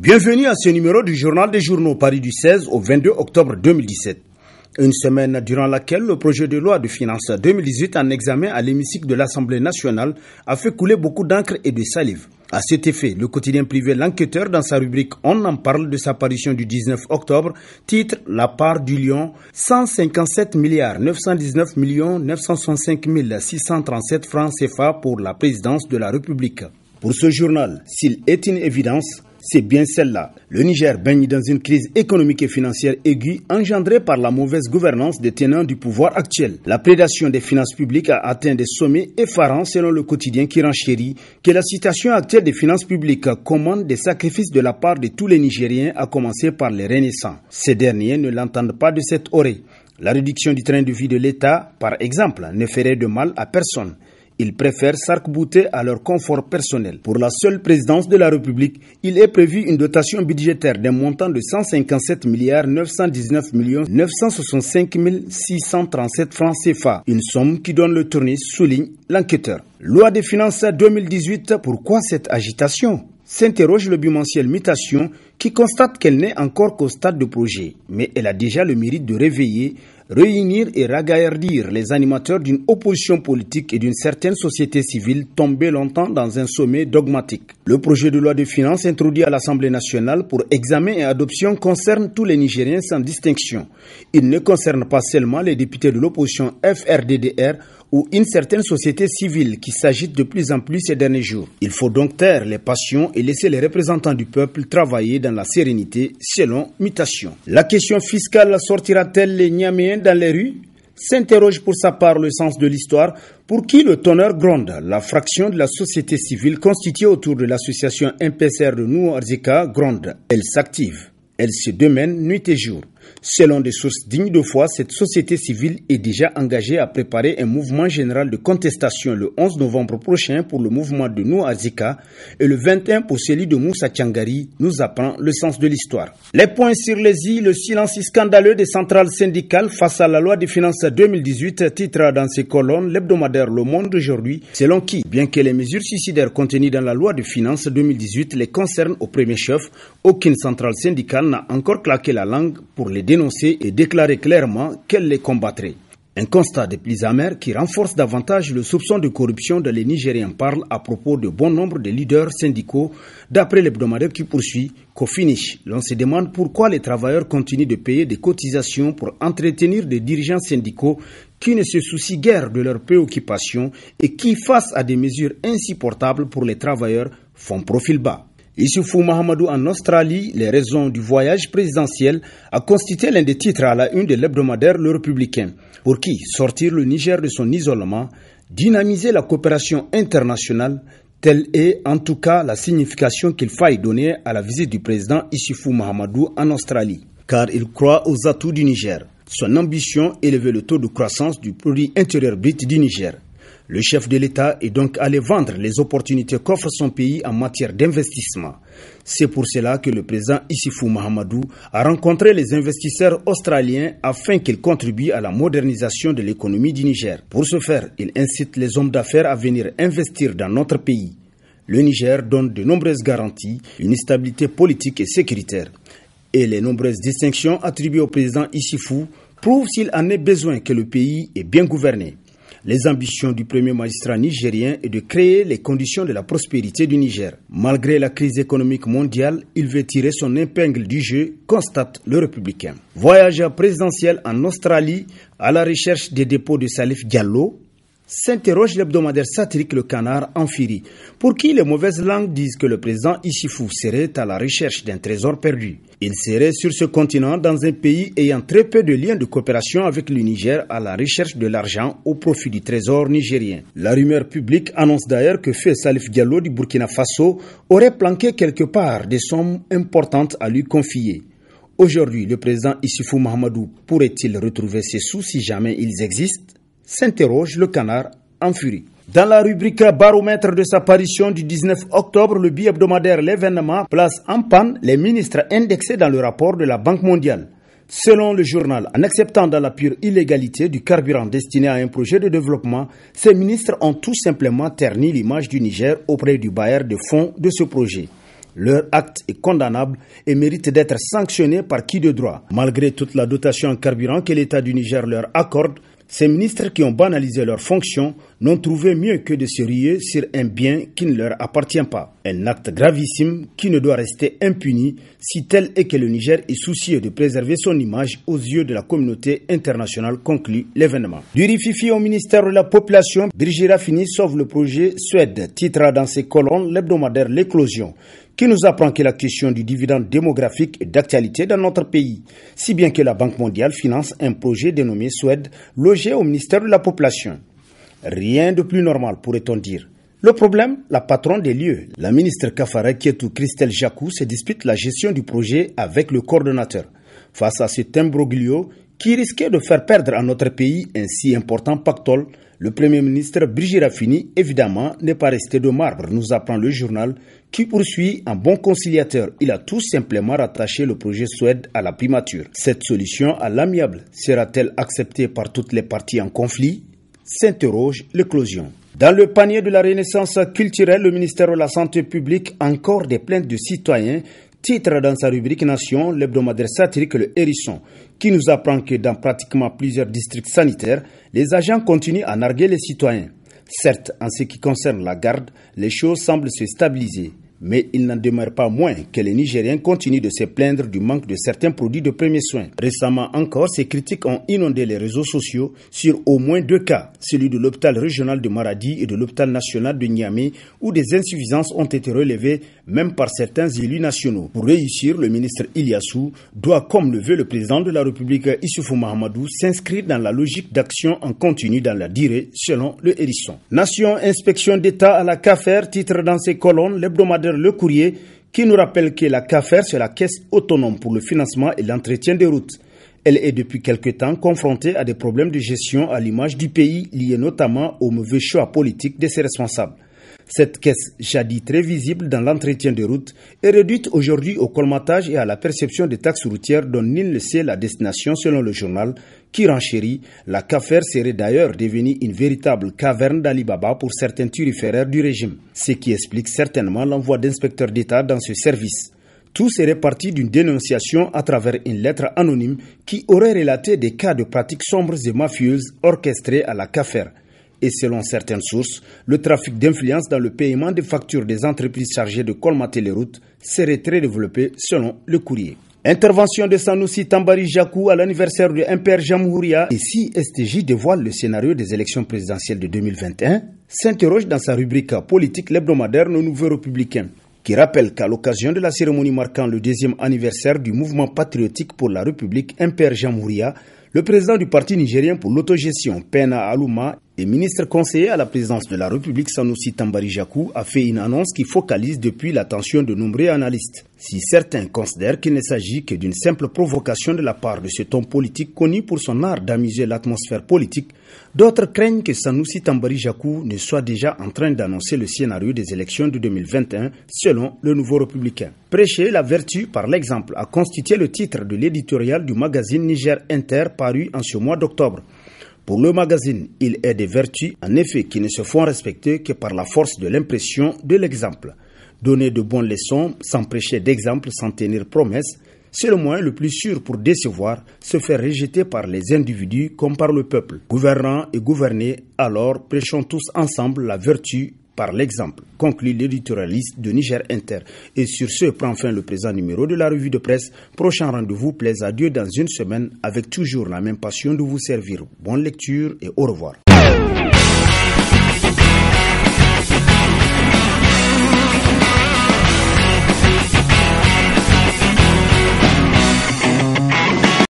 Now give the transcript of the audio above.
Bienvenue à ce numéro du Journal des Journaux paru du 16 au 22 octobre 2017. Une semaine durant laquelle le projet de loi de finances 2018 en examen à l'hémicycle de l'Assemblée nationale a fait couler beaucoup d'encre et de salive. À cet effet, le quotidien privé L'Enquêteur, dans sa rubrique On en parle de sa parution du 19 octobre, titre La part du lion, 157 919 965 637 francs CFA pour la présidence de la République. Pour ce journal, s'il est une évidence, c'est bien celle-là. Le Niger baigne dans une crise économique et financière aiguë engendrée par la mauvaise gouvernance des tenants du pouvoir actuel. La prédation des finances publiques a atteint des sommets effarants selon le quotidien qui renchérit que la situation actuelle des finances publiques commande des sacrifices de la part de tous les Nigériens, à commencer par les renaissants. Ces derniers ne l'entendent pas de cette oreille. La réduction du train de vie de l'État, par exemple, ne ferait de mal à personne. Ils préfèrent s'arc-bouter à leur confort personnel. Pour la seule présidence de la République, il est prévu une dotation budgétaire d'un montant de 157 919 965 637 francs CFA. Une somme qui donne le tournis, souligne L'Enquêteur. Loi des finances 2018, pourquoi cette agitation ? S'interroge le bimensuel Mutation, qui constate qu'elle n'est encore qu'au stade de projet, mais elle a déjà le mérite de réveiller, réunir et ragaillardir les animateurs d'une opposition politique et d'une certaine société civile tombée longtemps dans un sommet dogmatique. Le projet de loi de finances introduit à l'Assemblée nationale pour examen et adoption concerne tous les Nigériens sans distinction. Il ne concerne pas seulement les députés de l'opposition FRDDR ou une certaine société civile qui s'agite de plus en plus ces derniers jours. Il faut donc taire les passions et laisser les représentants du peuple travailler dans la sérénité selon Mutation. La question fiscale sortira-t-elle les Niaméens dans les rues ? S'interroge pour sa part le sens de l'histoire, pour qui le tonnerre gronde. La fraction de la société civile constituée autour de l'association MPCR de Nouarzika gronde. Elle s'active. Elle se démène nuit et jour. Selon des sources dignes de foi, cette société civile est déjà engagée à préparer un mouvement général de contestation le 11 novembre prochain pour le mouvement de Nouarzika et le 21 pour celui de Moussa Tchangari, nous apprend le sens de l'histoire. Les points sur les i, le silence scandaleux des centrales syndicales face à la loi des finances 2018, titre dans ses colonnes l'hebdomadaire Le Monde d'aujourd'hui, selon qui, bien que les mesures suicidaires contenues dans la loi de finances 2018 les concernent au premier chef, aucune centrale syndicale n'a encore claqué la langue pour les dénoncer et déclarer clairement qu'elle les combattrait. Un constat des plus amers qui renforce davantage le soupçon de corruption dont les Nigériens parlent à propos de bon nombre de leaders syndicaux, d'après l'hebdomadaire qui poursuit qu'au finish, l'on se demande pourquoi les travailleurs continuent de payer des cotisations pour entretenir des dirigeants syndicaux qui ne se soucient guère de leurs préoccupations et qui, face à des mesures insupportables pour les travailleurs, font profil bas. Issoufou Mahamadou en Australie, les raisons du voyage présidentiel a constitué l'un des titres à la une de l'hebdomadaire Le Républicain. Pour qui sortir le Niger de son isolement, dynamiser la coopération internationale, telle est en tout cas la signification qu'il faille donner à la visite du président Issoufou Mahamadou en Australie. Car il croit aux atouts du Niger. Son ambition est élever le taux de croissance du produit intérieur brut du Niger. Le chef de l'État est donc allé vendre les opportunités qu'offre son pays en matière d'investissement. C'est pour cela que le président Issoufou Mahamadou a rencontré les investisseurs australiens afin qu'ils contribuent à la modernisation de l'économie du Niger. Pour ce faire, il incite les hommes d'affaires à venir investir dans notre pays. Le Niger donne de nombreuses garanties, une stabilité politique et sécuritaire. Et les nombreuses distinctions attribuées au président Issoufou prouvent s'il en est besoin que le pays est bien gouverné. Les ambitions du premier magistrat nigérien est de créer les conditions de la prospérité du Niger. Malgré la crise économique mondiale, il veut tirer son épingle du jeu, constate le Républicain. Voyage présidentiel en Australie à la recherche des dépôts de Salif Diallo. S'interroge l'hebdomadaire satirique Le Canard en Firi, pour qui les mauvaises langues disent que le président Issoufou serait à la recherche d'un trésor perdu. Il serait sur ce continent dans un pays ayant très peu de liens de coopération avec le Niger à la recherche de l'argent au profit du trésor nigérien. La rumeur publique annonce d'ailleurs que Feu Salif Diallo du Burkina Faso aurait planqué quelque part des sommes importantes à lui confier. Aujourd'hui, le président Issoufou Mahamadou pourrait-il retrouver ses sous si jamais ils existent ? S'interroge Le Canard en furie. Dans la rubrique baromètre de sa parution du 19 octobre, le bi-hebdomadaire L'événement place en panne les ministres indexés dans le rapport de la Banque mondiale. Selon le journal, en acceptant dans la pure illégalité du carburant destiné à un projet de développement, ces ministres ont tout simplement terni l'image du Niger auprès du bailleur de fonds de ce projet. Leur acte est condamnable et mérite d'être sanctionné par qui de droit. Malgré toute la dotation en carburant que l'État du Niger leur accorde, ces ministres qui ont banalisé leurs fonctions n'ont trouvé mieux que de se rier sur un bien qui ne leur appartient pas. Un acte gravissime qui ne doit rester impuni si tel est que le Niger est soucieux de préserver son image aux yeux de la communauté internationale, conclut l'événement. Du rififi au ministère de la Population, Brigitte Raffini sauve le projet Suède, titre dans ses colonnes l'hebdomadaire L'Éclosion, qui nous apprend que la question du dividende démographique est d'actualité dans notre pays, si bien que la Banque mondiale finance un projet dénommé Suède, logé au ministère de la Population. Rien de plus normal, pourrait-on dire. Le problème, la patronne des lieux, la ministre Kafara Kietou Christelle Jacou, se dispute la gestion du projet avec le coordonnateur. Face à cet imbroglio qui risquait de faire perdre à notre pays un si important pactole, le Premier ministre Brigitte Raffini, évidemment, n'est pas resté de marbre, nous apprend le journal, qui poursuit un bon conciliateur. Il a tout simplement rattaché le projet Suède à la primature. Cette solution à l'amiable sera-t-elle acceptée par toutes les parties en conflit ? S'interroge L'Éclosion. Dans le panier de la renaissance culturelle, le ministère de la Santé publique encore des plaintes de citoyens, titre dans sa rubrique Nation, l'hebdomadaire satirique Le Hérisson, qui nous apprend que dans pratiquement plusieurs districts sanitaires, les agents continuent à narguer les citoyens. Certes, en ce qui concerne la garde, les choses semblent se stabiliser. Mais il n'en demeure pas moins que les Nigériens continuent de se plaindre du manque de certains produits de premiers soins. Récemment encore, ces critiques ont inondé les réseaux sociaux sur au moins 2 cas, celui de l'hôpital régional de Maradi et de l'hôpital national de Niamey, où des insuffisances ont été relevées même par certains élus nationaux. Pour réussir, le ministre Iliassou doit, comme le veut le président de la République Issoufou Mahamadou, s'inscrire dans la logique d'action en continu dans la durée, selon Le Hérisson. Nation, inspection d'État à la CAFER, titre dans ses colonnes l'hebdomadaire Le Courrier, qui nous rappelle que la CAFER, c'est la Caisse autonome pour le financement et l'entretien des routes. Elle est depuis quelque temps confrontée à des problèmes de gestion à l'image du pays, liés notamment au mauvais choix politique de ses responsables. Cette caisse, jadis très visible dans l'entretien des routes, est réduite aujourd'hui au colmatage et à la perception des taxes routières dont nul ne sait la destination selon le journal, qui renchérit. La CAFER serait d'ailleurs devenue une véritable caverne d'Alibaba pour certains turiféraires du régime, ce qui explique certainement l'envoi d'inspecteurs d'État dans ce service. Tout serait parti d'une dénonciation à travers une lettre anonyme qui aurait relaté des cas de pratiques sombres et mafieuses orchestrées à la CAFER. Et selon certaines sources, le trafic d'influence dans le paiement des factures des entreprises chargées de colmater les routes serait très développé selon Le Courrier. Intervention de Sanoussi Tambari Jakou à l'anniversaire de MPR Jamhouria. Et si STJ dévoile le scénario des élections présidentielles de 2021, s'interroge dans sa rubrique politique l'hebdomadaire Le Nouveau Républicain, qui rappelle qu'à l'occasion de la cérémonie marquant le 2e anniversaire du mouvement patriotique pour la République MPR Jamhouria, le président du parti nigérien pour l'autogestion, Pena Alouma, et ministre conseiller à la présidence de la République, Sanoussi Tambari Jakou, a fait une annonce qui focalise depuis l'attention de nombreux analystes. Si certains considèrent qu'il ne s'agit que d'une simple provocation de la part de cet homme politique connu pour son art d'amuser l'atmosphère politique, d'autres craignent que Sanoussi Tambari Jakou ne soit déjà en train d'annoncer le scénario des élections de 2021, selon Le Nouveau Républicain. Prêcher la vertu par l'exemple a constitué le titre de l'éditorial du magazine Niger Inter paru en ce mois d'octobre. Pour le magazine, il est des vertus, en effet, qui ne se font respecter que par la force de l'impression de l'exemple. Donner de bonnes leçons, sans prêcher d'exemple, sans tenir promesse, c'est le moyen le plus sûr pour décevoir, se faire rejeter par les individus comme par le peuple. Gouvernants et gouvernés, alors prêchons tous ensemble la vertu par l'exemple, conclut l'éditorialiste de Niger Inter. Et sur ce prend fin le présent numéro de la revue de presse. Prochain rendez-vous, plaise à Dieu dans une semaine, avec toujours la même passion de vous servir. Bonne lecture et au revoir.